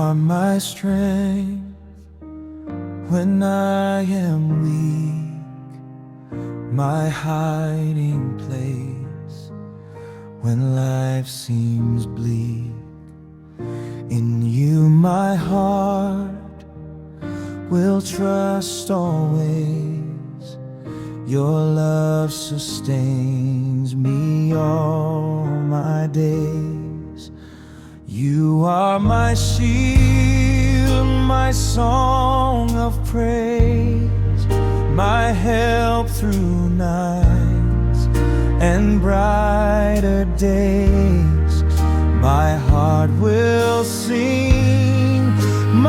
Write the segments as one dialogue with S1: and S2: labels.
S1: are my strength when I am weak, my hiding place when life seems bleak. In you my heart will trust always. Your love sustains me all my days. You are my shield, my song of praise, my help through nights and brighter days. My heart will sing,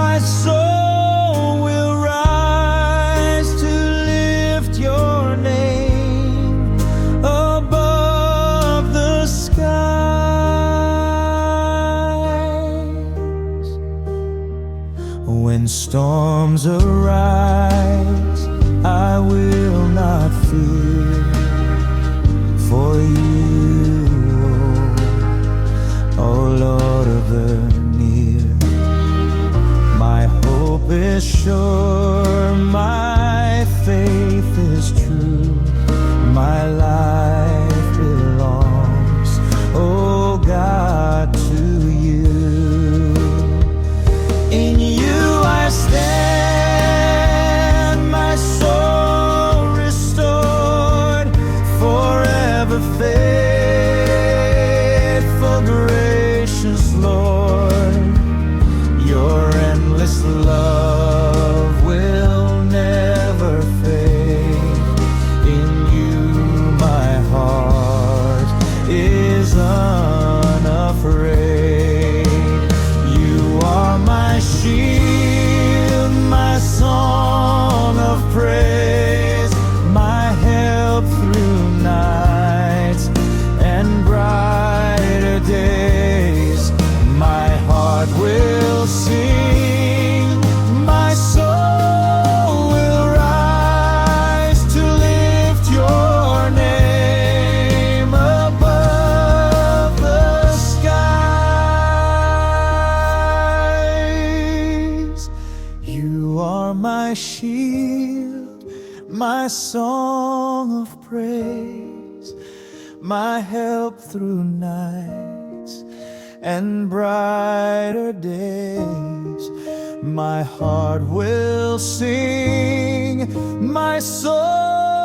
S1: my soul will rise to lift your name above the skies. When storms arise, I will not fear, for you, oh Lord, ever near. My hope is sure, my faith is true, my life belongs, oh God, to you. In you I stand, my soul restored, forever faithful, gracious Lord. Your endless love will never fade. In you my heart is unafraid. You are my shield, my song of praise, my help through nights and brighter days. My heart will sing, my soul will rise to lift your name above the skies. You are my shield, my song of praise, my help through nights and brighter days. My heart will sing, my soul